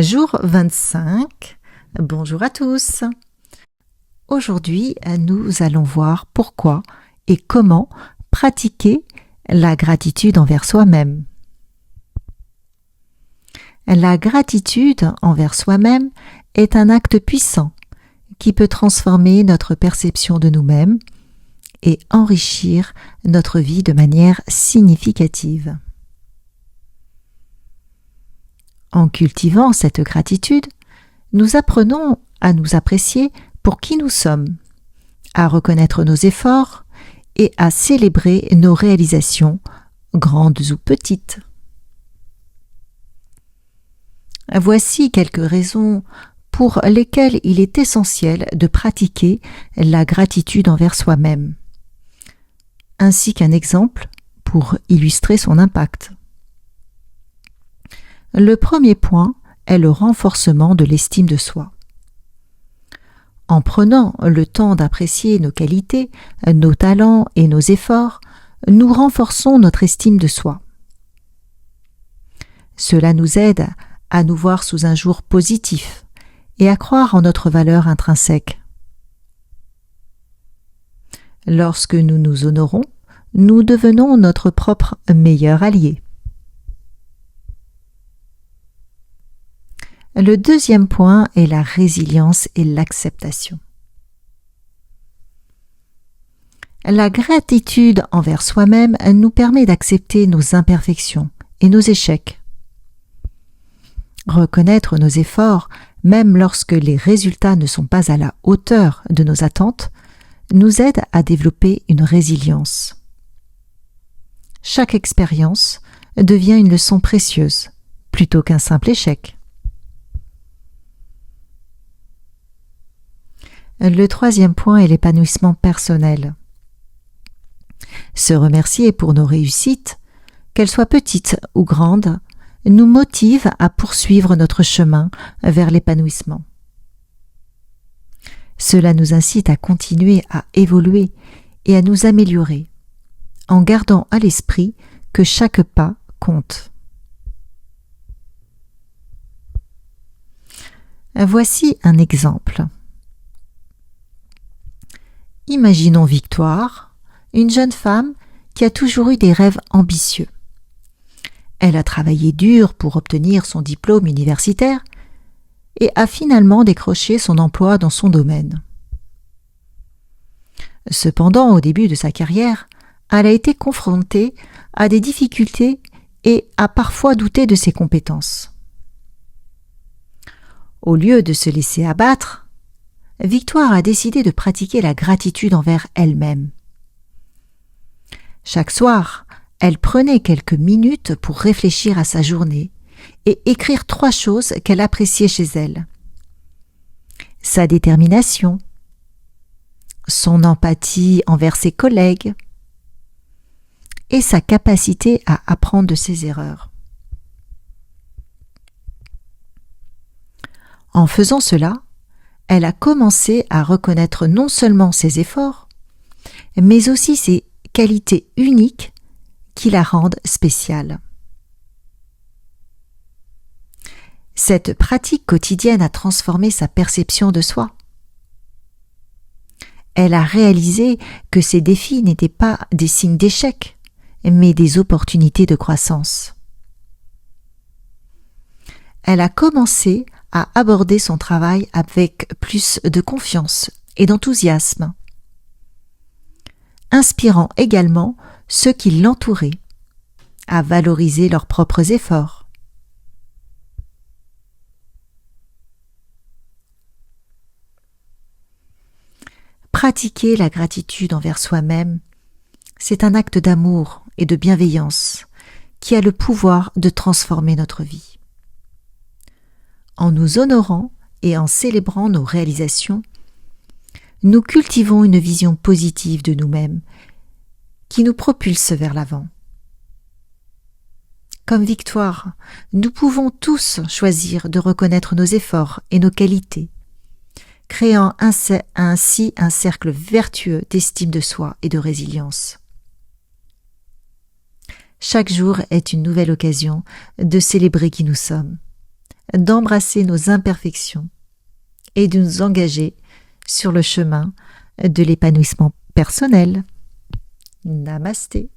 Jour 25. Bonjour à tous. Aujourd'hui, nous allons voir pourquoi et comment pratiquer la gratitude envers soi-même. La gratitude envers soi-même est un acte puissant qui peut transformer notre perception de nous-mêmes et enrichir notre vie de manière significative. En cultivant cette gratitude, nous apprenons à nous apprécier pour qui nous sommes, à reconnaître nos efforts et à célébrer nos réalisations, grandes ou petites. Voici quelques raisons pour lesquelles il est essentiel de pratiquer la gratitude envers soi-même, ainsi qu'un exemple pour illustrer son impact. Le premier point est le renforcement de l'estime de soi. En prenant le temps d'apprécier nos qualités, nos talents et nos efforts, nous renforçons notre estime de soi. Cela nous aide à nous voir sous un jour positif et à croire en notre valeur intrinsèque. Lorsque nous nous honorons, nous devenons notre propre meilleur allié. Le deuxième point est la résilience et l'acceptation. La gratitude envers soi-même nous permet d'accepter nos imperfections et nos échecs. Reconnaître nos efforts, même lorsque les résultats ne sont pas à la hauteur de nos attentes, nous aide à développer une résilience. Chaque expérience devient une leçon précieuse, plutôt qu'un simple échec. Le troisième point est l'épanouissement personnel. Se remercier pour nos réussites, qu'elles soient petites ou grandes, nous motive à poursuivre notre chemin vers l'épanouissement. Cela nous incite à continuer à évoluer et à nous améliorer, en gardant à l'esprit que chaque pas compte. Voici un exemple. Imaginons Victoire, une jeune femme qui a toujours eu des rêves ambitieux. Elle a travaillé dur pour obtenir son diplôme universitaire et a finalement décroché son emploi dans son domaine. Cependant, au début de sa carrière, elle a été confrontée à des difficultés et a parfois douté de ses compétences. Au lieu de se laisser abattre, Victoire a décidé de pratiquer la gratitude envers elle-même. Chaque soir, elle prenait quelques minutes pour réfléchir à sa journée et écrire 3 choses qu'elle appréciait chez elle. Sa détermination, son empathie envers ses collègues et sa capacité à apprendre de ses erreurs. En faisant cela, elle a commencé à reconnaître non seulement ses efforts, mais aussi ses qualités uniques qui la rendent spéciale. Cette pratique quotidienne a transformé sa perception de soi. Elle a réalisé que ses défis n'étaient pas des signes d'échec, mais des opportunités de croissance. Elle a commencé à aborder son travail avec plus de confiance et d'enthousiasme, inspirant également ceux qui l'entouraient à valoriser leurs propres efforts. Pratiquer la gratitude envers soi-même, c'est un acte d'amour et de bienveillance qui a le pouvoir de transformer notre vie. En nous honorant et en célébrant nos réalisations, nous cultivons une vision positive de nous-mêmes qui nous propulse vers l'avant. Comme Victoire, nous pouvons tous choisir de reconnaître nos efforts et nos qualités, créant ainsi un cercle vertueux d'estime de soi et de résilience. Chaque jour est une nouvelle occasion de célébrer qui nous sommes, d'embrasser nos imperfections et de nous engager sur le chemin de l'épanouissement personnel. Namasté.